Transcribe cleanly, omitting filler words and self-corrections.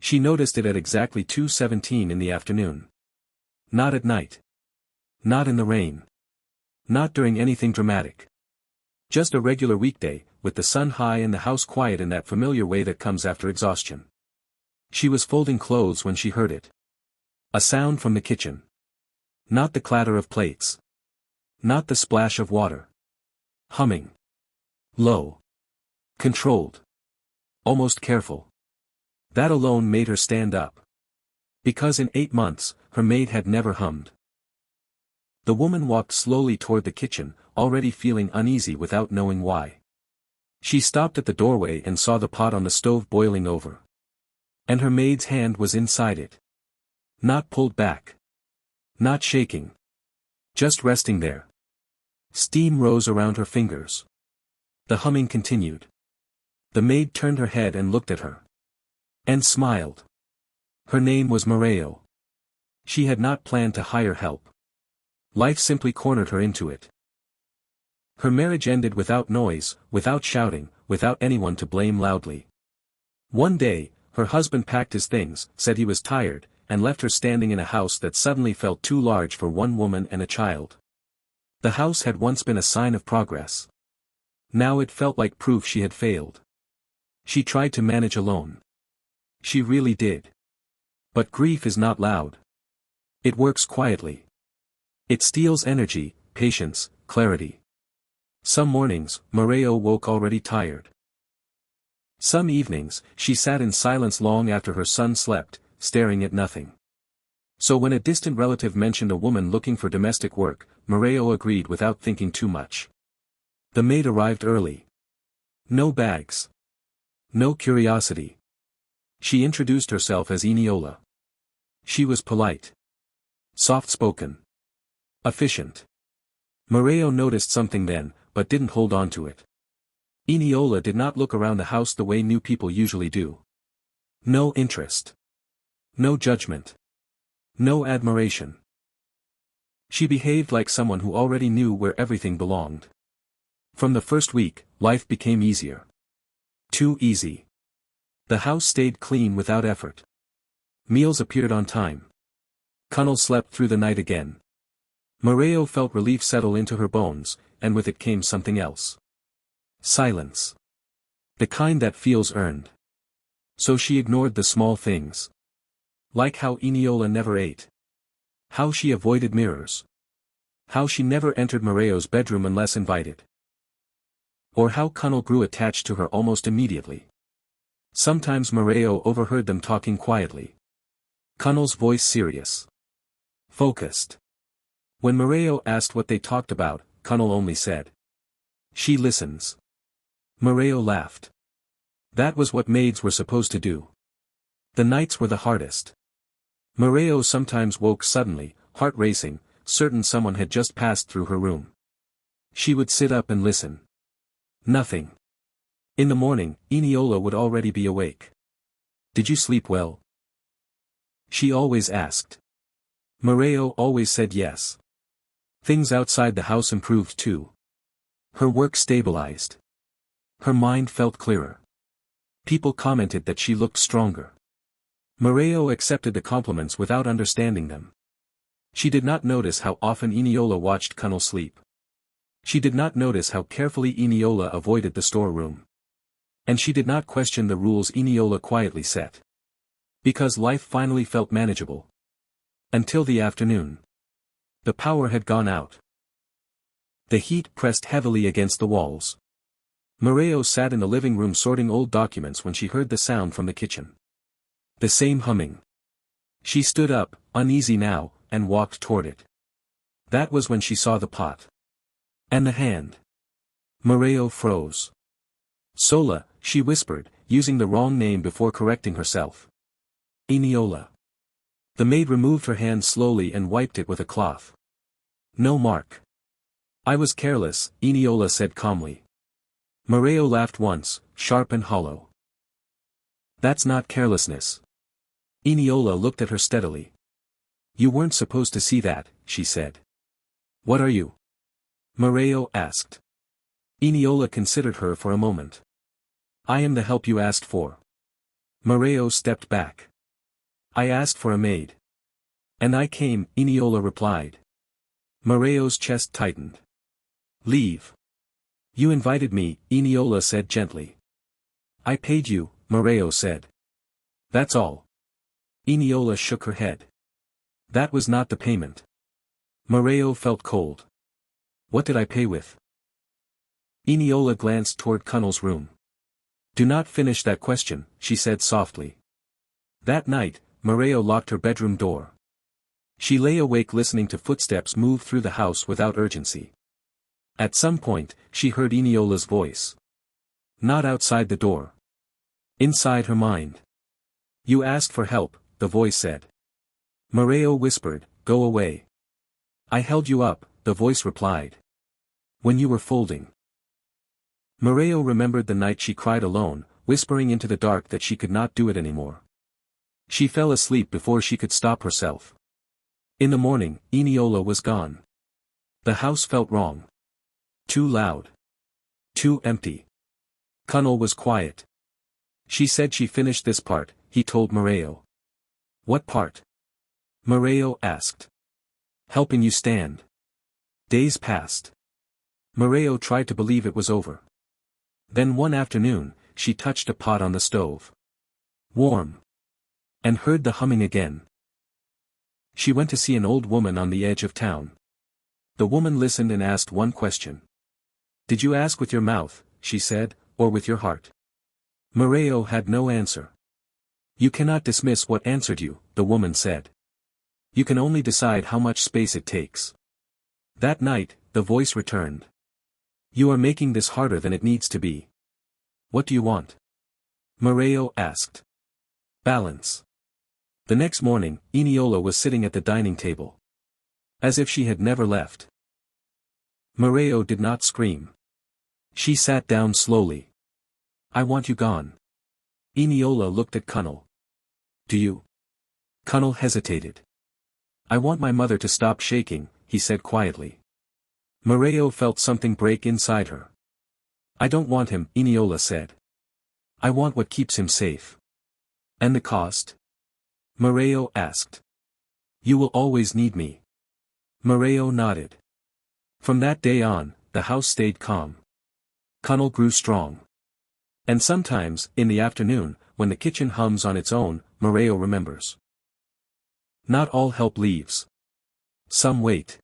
She noticed it at exactly 2:17 in the afternoon. Not at night. Not in the rain. Not during anything dramatic. Just a regular weekday, with the sun high and the house quiet in that familiar way that comes after exhaustion. She was folding clothes when she heard it. A sound from the kitchen. Not the clatter of plates. Not the splash of water. Humming. Low. Controlled. Almost careful. That alone made her stand up. Because in 8 months, her maid had never hummed. The woman walked slowly toward the kitchen, already feeling uneasy without knowing why. She stopped at the doorway and saw the pot on the stove boiling over. And her maid's hand was inside it. Not pulled back. Not shaking. Just resting there. Steam rose around her fingers. The humming continued. The maid turned her head and looked at her. And smiled. Her name was Morayo. She had not planned to hire help. Life simply cornered her into it. Her marriage ended without noise, without shouting, without anyone to blame loudly. One day, her husband packed his things, said he was tired, and left her standing in a house that suddenly felt too large for one woman and a child. The house had once been a sign of progress. Now it felt like proof she had failed. She tried to manage alone. She really did. But grief is not loud. It works quietly. It steals energy, patience, clarity. Some mornings, Morayo woke already tired. Some evenings, she sat in silence long after her son slept, staring at nothing. So when a distant relative mentioned a woman looking for domestic work, Morayo agreed without thinking too much. The maid arrived early. No bags. No curiosity. She introduced herself as Eniola. She was polite. Soft-spoken. Efficient. Morayo noticed something then, but didn't hold on to it. Eniola did not look around the house the way new people usually do. No interest. No judgment. No admiration. She behaved like someone who already knew where everything belonged. From the first week, life became easier. Too easy. The house stayed clean without effort. Meals appeared on time. Cunnel slept through the night again. Morayo felt relief settle into her bones, and with it came something else. Silence. The kind that feels earned. So she ignored the small things. Like how Eniola never ate. How she avoided mirrors. How she never entered Morayo's bedroom unless invited. Or how Cunnel grew attached to her almost immediately. Sometimes Morayo overheard them talking quietly. Cunnel's voice serious. Focused. When Morayo asked what they talked about, Cunnel only said, "She listens." Morayo laughed. That was what maids were supposed to do. The nights were the hardest. Morayo sometimes woke suddenly, heart racing, certain someone had just passed through her room. She would sit up and listen. Nothing. In the morning, Eniola would already be awake. "Did you sleep well?" she always asked. Morayo always said yes. Things outside the house improved too. Her work stabilized. Her mind felt clearer. People commented that she looked stronger. Morayo accepted the compliments without understanding them. She did not notice how often Eniola watched Cunnel sleep. She did not notice how carefully Eniola avoided the storeroom. And she did not question the rules Eniola quietly set. Because life finally felt manageable. Until the afternoon. The power had gone out. The heat pressed heavily against the walls. Morayo sat in the living room sorting old documents when she heard the sound from the kitchen. The same humming. She stood up, uneasy now, and walked toward it. That was when she saw the pot. And the hand. Morayo froze. "Sola," she whispered, using the wrong name before correcting herself. "Eniola." The maid removed her hand slowly and wiped it with a cloth. "No mark." "I was careless," Eniola said calmly. Morayo laughed once, sharp and hollow. "That's not carelessness." Eniola looked at her steadily. "You weren't supposed to see that," she said. "What are you?" Morayo asked. Eniola considered her for a moment. "I am the help you asked for." Morayo stepped back. I asked for a maid. And I came, Eniola replied. Morayo's chest tightened. Leave. You invited me, Eniola said gently. I paid you, Morayo said. That's all. Eniola shook her head. That was not the payment. Morayo felt cold. What did I pay with? Eniola glanced toward Cunnel's room. Do not finish that question, she said softly. That night, Morayo locked her bedroom door. She lay awake listening to footsteps move through the house without urgency. At some point, she heard Eniola's voice. Not outside the door. Inside her mind. You asked for help, the voice said. Morayo whispered, go away. I held you up, the voice replied. When you were folding. Morayo remembered the night she cried alone, whispering into the dark that she could not do it anymore. She fell asleep before she could stop herself. In the morning, Eniola was gone. The house felt wrong. Too loud. Too empty. Cunnel was quiet. She said she finished this part, he told Morayo. What part? Morayo asked. Helping you stand. Days passed. Morayo tried to believe it was over. Then one afternoon, she touched a pot on the stove. Warm. And heard the humming again. She went to see an old woman on the edge of town. The woman listened and asked one question. Did you ask with your mouth, she said, or with your heart? Morayo had no answer. You cannot dismiss what answered you, the woman said. You can only decide how much space it takes. That night, the voice returned. You are making this harder than it needs to be. What do you want? Morayo asked. Balance. The next morning, Eniola was sitting at the dining table. As if she had never left. Morayo did not scream. She sat down slowly. I want you gone. Eniola looked at Cunnel. Do you? Cunnel hesitated. I want my mother to stop shaking, he said quietly. Morayo felt something break inside her. I don't want him, Eniola said. I want what keeps him safe. And the cost? Morayo asked. You will always need me. Morayo nodded. From that day on, the house stayed calm. Cunnel grew strong. And sometimes, in the afternoon, when the kitchen hums on its own, Morayo remembers. Not all help leaves. Some wait.